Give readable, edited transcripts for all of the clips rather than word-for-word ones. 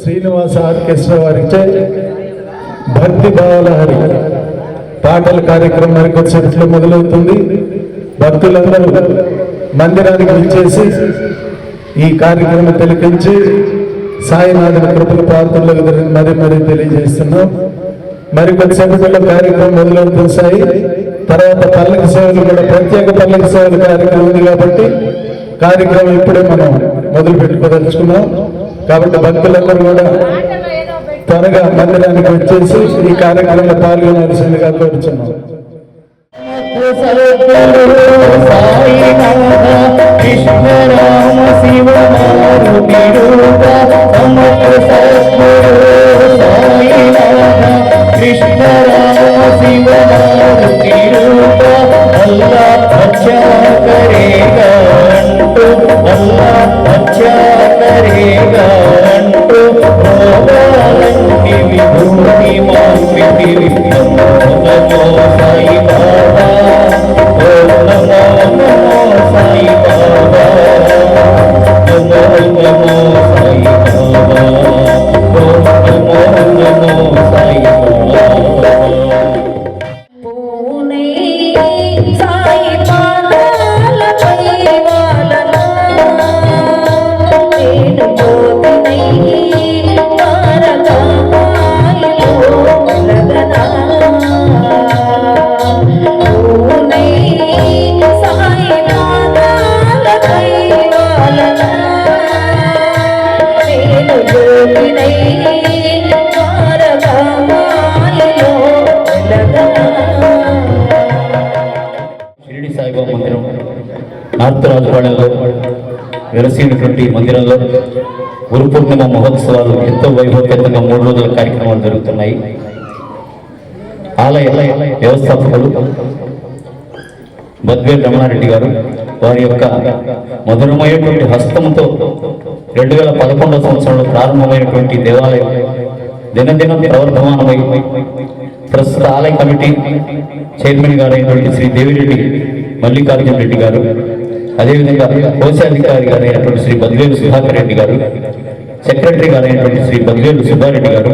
Srinivasa orchestra వారిచే భక్తి భావలహరి పాటల కార్యక్రమం మరికొద్దిసేపట్లో మొదలవుతుంది. భక్తులందరూ మందిరానికి విచ్చేసి ఈ కార్యక్రమం తిలకించి సాయినాథుని కృపల పాత్రలకు మరీ తెలియజేస్తున్నాం. మరికొద్దిసేపట్లో కార్యక్రమం మొదలవుతుంది. సాయి తర్వాత పల్లకి సేవలు కూడా ప్రత్యేక పల్లకి సేవల కార్యక్రమం ఉంది కాబట్టి కార్యక్రమం ఇప్పుడే మనం మొదలు పెట్టుకోదలుచుకున్నాం. కాబట్టి భక్తులందరూ కూడా త్వరగా మందిరానికి వచ్చేసి ఈ కార్యక్రమంలో పాల్గొనాల్సిందిగా కోరుచున్నాం. నార్త్ రాజపాలెంలో వెలసినటువంటి మందిరంలో గురు పూర్ణిమ మహోత్సవాలు ఎంతో వైభవపేతంగా 3 రోజుల కార్యక్రమాలు జరుగుతున్నాయి. ఆలయ వ్యవస్థాపకులు బద్వేల్ రమణారెడ్డి గారు వారి యొక్క మధురమైనటువంటి హస్తంతో 2011 సంవత్సరంలో ప్రారంభమైనటువంటి దేవాలయం దినదినం ప్రవర్ధమానమై ప్రస్తుత ఆలయ కమిటీ చైర్మన్ గారైనటువంటి శ్రీ దేవిరెడ్డి మల్లికార్జున రెడ్డి గారు, అదేవిధంగా కోశాధికారి గారైనటువంటి శ్రీ బద్వేలు సుధాకర్ రెడ్డి గారు, సెక్రటరీ గారైనటువంటి శ్రీ బద్వేలు సుబ్బారెడ్డి గారు,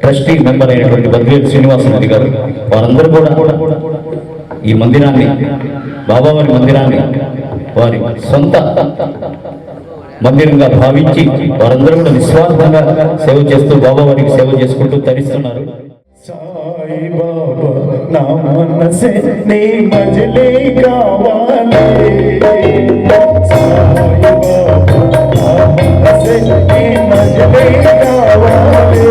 ట్రస్టీ మెంబర్ అయినటువంటి బద్వేలు శ్రీనివాసరెడ్డి గారు, వారందరూ కూడా ఈ మందిరాన్ని, బాబావారి మందిరాన్ని వారి సొంత మందిరంగా భావించి వారందరూ కూడా నిస్వార్థంగా సేవ చేస్తూ బాబావారికి సేవ చేసుకుంటూ తరిస్తున్నారు. సాయి బాబా నా మనసే నీ మజిలీ కావాలి, సాయి బాబా నా మనసే నీ మజిలీ కావాలి,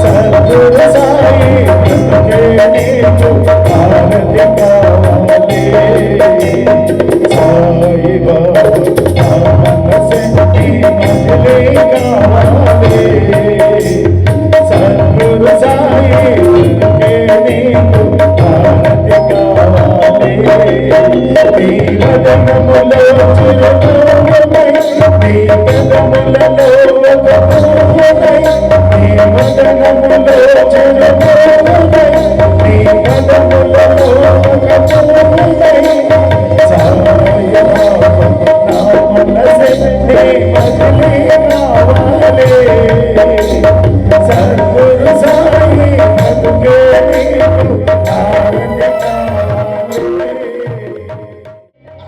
సద్గురు సాయి నీకు ఆరతి కావాలి, సాయి బాబా నా మనసే నీ మజిలీ కావాలి, సద్గురు సాయి నీకు ఆరతి కావాలి, నీ వదనములో చిరునవ్వునై, నీ పదములలో ఒక పువ్వునై, నీ వదనములో చిరునవ్వునై, నీ పదములలో ఒక పువ్వునై, సాయి బాబా నా మనసే నీ మజిలీ కావాలి, సద్గురు సాయి బతుకే నీకు ఆరతి కావాలి.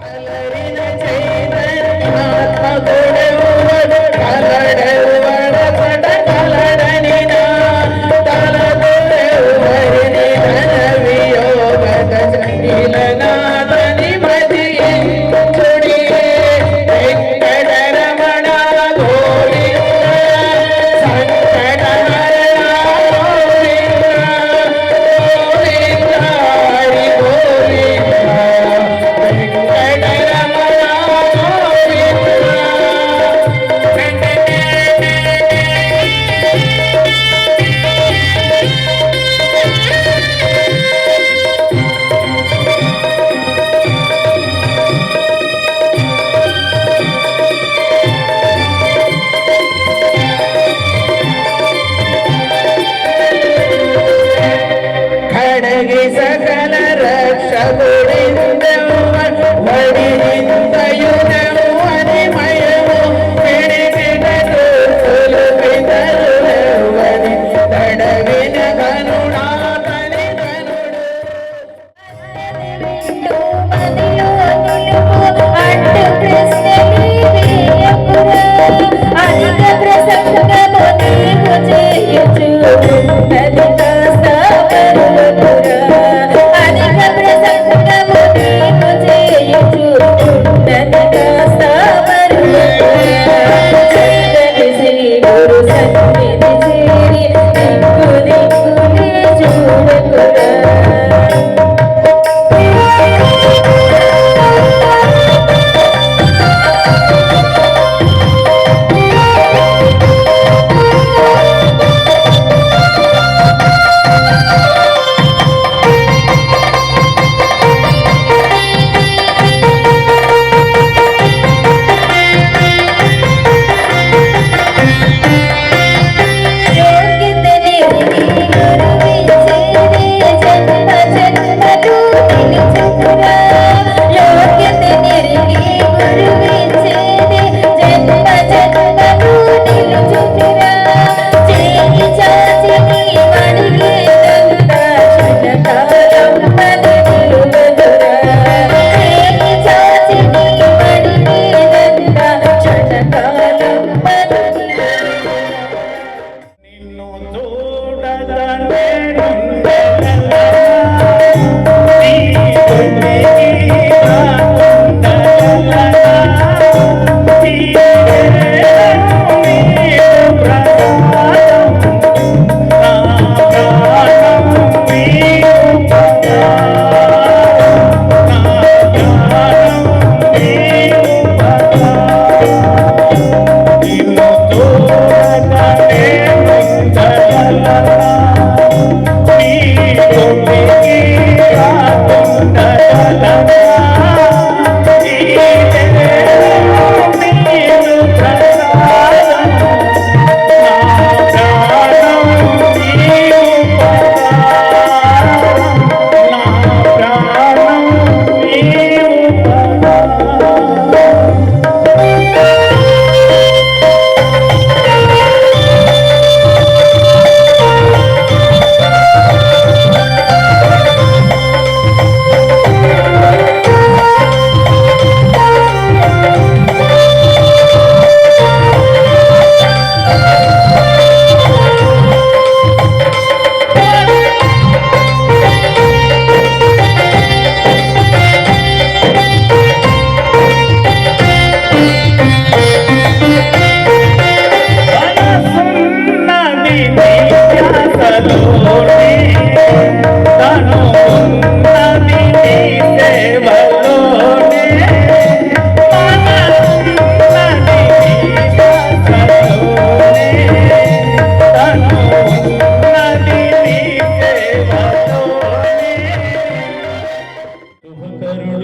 అలరిన చైతన్యనాథ గురువుడు కలడెవ్వడ పట కలడనినా, తలదొరెవ్వరిని ధన వియోగద చండిలనాథని మదియించుడి, వెంకటరమణ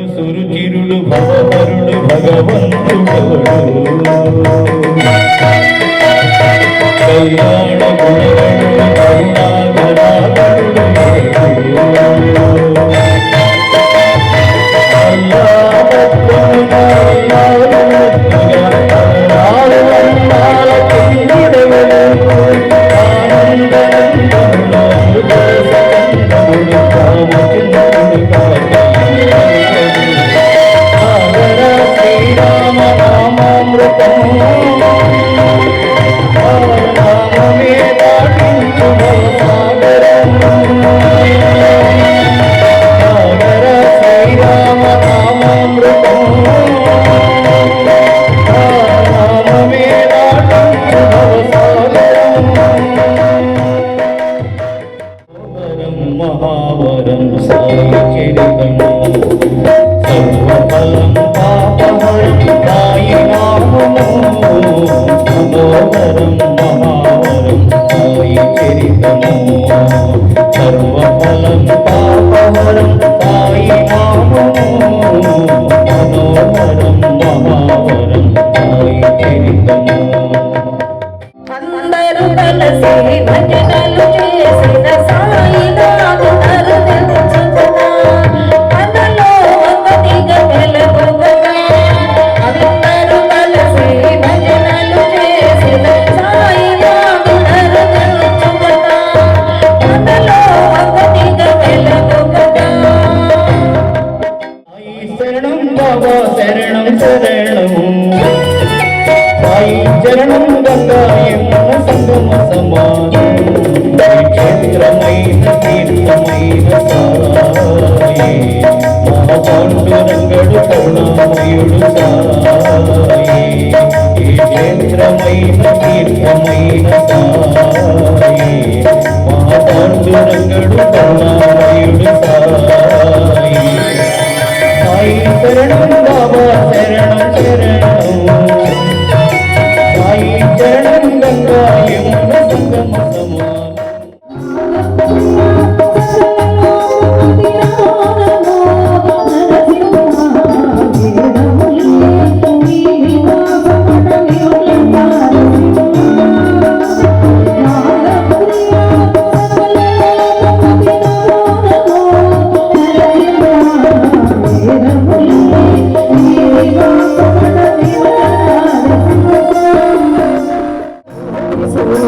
సురుచిరుడు భవహరుడు భగవంతుడు కళ్యాణ గుణగణుడు కరుణాగరాగరుడు మహావరం సాయి చరితము సర్వఫలం పాపహరం సాయి నామము మనోహరం మహావరం సాయి చరితము సర్వఫలం పాపహరం సాయి నామము మనోహరం మహావరం సాయి చరితము అందరూ కలిసి భజనలు చేసిన సాయినాథు దర్శించుకున్నా మనలో ఒకటిగా వెలుగుగా అందరూ కలిసి భజనలు చేసిన సాయినాథు దర్శించుకున్నా మనలో ఒకటిగా వెలుగుగా శరణం బాబా శరణం శరణం సాయి చరణం గంగాయమున సంగమ సమానం క్షేత్రమైన తీర్థమైన సాయి మహాపాండురంగడు కరుణామయుడు సాయి ఈ క్షేత్రమైన తీర్థమైన సాయి మహాపాండురంగడు కరుణామయుడు సాయి సాయి శరణం బాబా శరణం శరణం సాయి చరణం గంగాయమున సంగమ సమానం So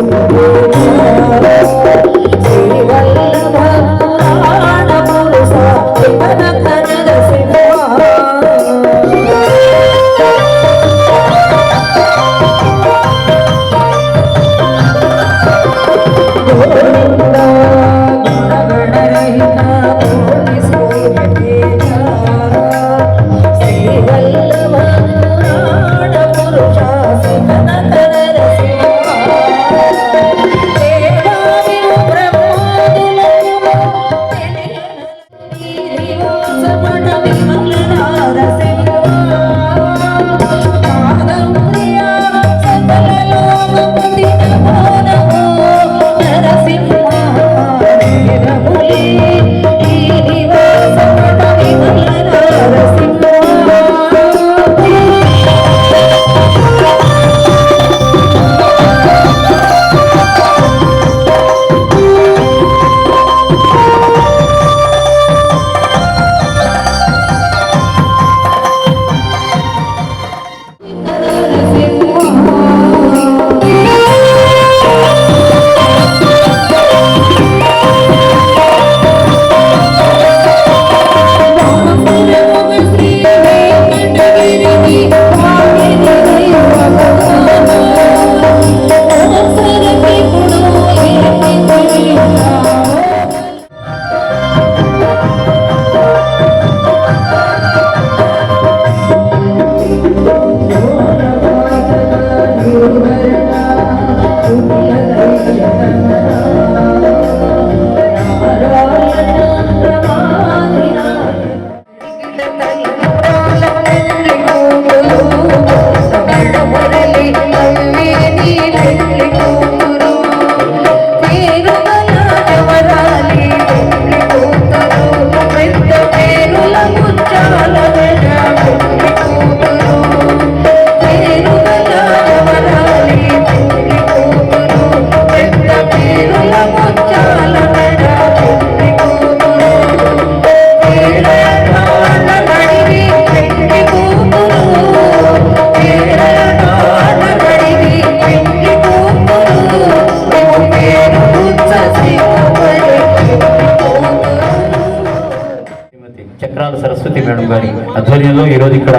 సరస్వతి మేడం గారి ఆధ్వర్యంలో ఈరోజు ఇక్కడ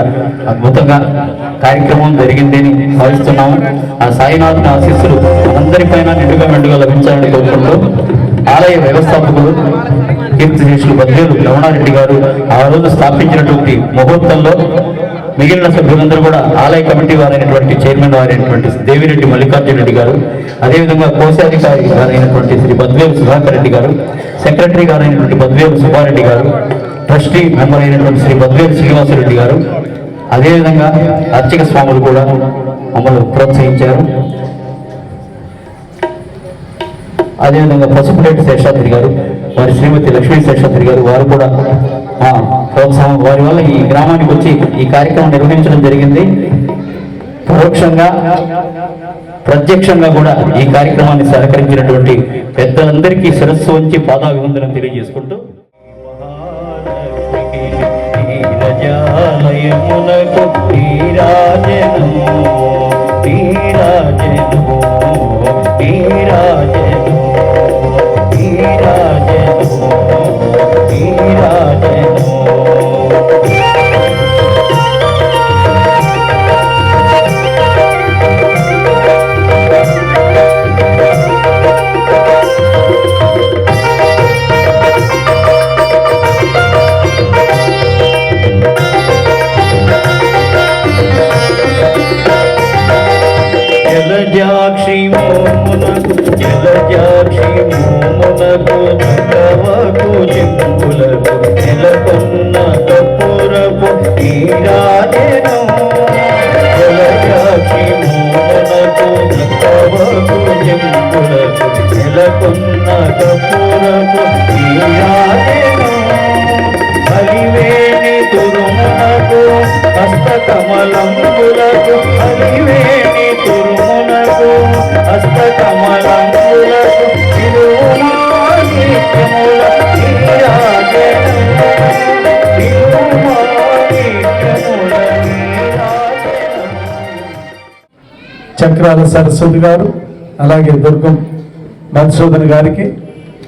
అద్భుతంగా కార్యక్రమం జరిగిందని భావిస్తున్నాము. ఆ సాయినాథుని ఆశీస్సులు అందరిపైన నిండుగా లభించాలని కోరుకుంటూ ఆలయ వ్యవస్థాపకులు కీర్తిశేషులు బద్వేలు రమణారెడ్డి గారు ఆ రోజు స్థాపించినటువంటి ముహూర్తంలో మిగిలిన సభ్యులందరూ కూడా ఆలయ కమిటీ వారైనటువంటి చైర్మన్ వారైనటువంటి దేవిరెడ్డి మల్లికార్జున రెడ్డి గారు, అదేవిధంగా కోశాధికారి గారైనటువంటి శ్రీ బద్వేలు సుధాకర్ రెడ్డి గారు, సెక్రటరీ గారైనటువంటి బద్వేలు సుబ్బారెడ్డి గారు, ట్రస్టీ మెంబర్ అయినటువంటి శ్రీ బద్వేలు శ్రీనివాసరెడ్డి గారు, అదేవిధంగా అర్చక స్వాములు కూడా మమ్మల్ని ప్రోత్సహించారు. అదేవిధంగా పసుపులేటి శేషాద్రి గారు, వారి శ్రీమతి లక్ష్మీ శేషాద్రి గారు, వారు కూడా ప్రోత్సాహం, వారి వల్ల ఈ గ్రామానికి వచ్చి ఈ కార్యక్రమం నిర్వహించడం జరిగింది. పరోక్షంగా ప్రత్యక్షంగా కూడా ఈ కార్యక్రమాన్ని సహకరించినటువంటి పెద్దలందరికీ శిరస్సు వంచి పాదాభివందనం తెలియజేసుకుంటూ జలజాక్షి మోమునకు నగవకు చెంపులకు నెలకొన్న కపురపు నీరాజనం. జలజాక్షి మోమునకు నగవకు చెంపులకు నెలకొన్న కపురపు నీరాజనం. హరివేణి తురుమునకు హస్తకమలంబులకు, హరివేణి తురుమునకు హస్తకమలంబులకు తిరుమాణిక్యముల నీరాజనం. చక్రాల సరస్వతి గారు, అలాగే దుర్గం మధుసూదన్ గారికి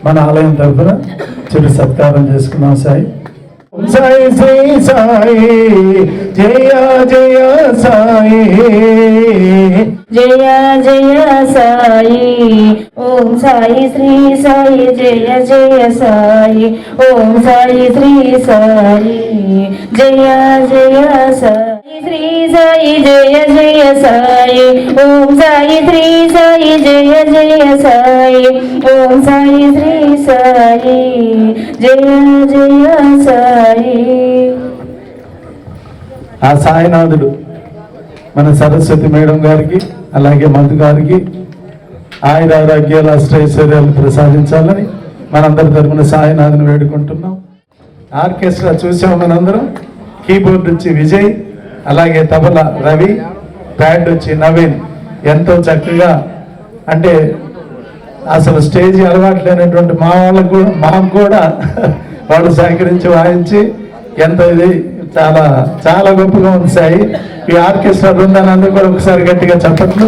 మన ఆలయం తరఫున చిరు సత్కారం చేసుకున్నాం. సాయి సాయి శ్రీ సాయి జయ జయ సాయి జయ జయ సాయి ఓం సాయి శ్రీ సాయి జయ జయ సాయి ఓం సాయి శ్రీ సాయి జయ జయ సాయి శ్రీ సాయి జయ జయ సాయి ఓం సాయి శ్రీ సాయి జయ జయ సాయి ఓం సాయి శ్రీ సాయి జయ జయ సాయి. ఆ సాయినాథుడు మన సరస్వతి మేడం గారికి, అలాగే మధు గారికి ఆయురారోగ్యాలు అష్టైశ్వర్యాలు ప్రసాదించాలని మనందరి తరపున సాయినాథుని వేడుకుంటున్నాం. ఆర్కెస్ట్రా చూసాం మనందరం. కీబోర్డ్ వచ్చి విజయ్, అలాగే తబలా రవి, బ్యాండ్ వచ్చి నవీన్. ఎంతో చక్కగా, అంటే అసలు స్టేజ్ అలవాటు లేనటువంటి మాకు కూడా వాళ్ళు సహకరించి వాయించి ఎంతో ఇది చాలా చాలా గొప్పగా ఉంది సాయి. ఈ ఆర్కెస్ట్రా బృందాన్ని అందరూ కూడా ఒకసారి గట్టిగా చెప్పట్లు.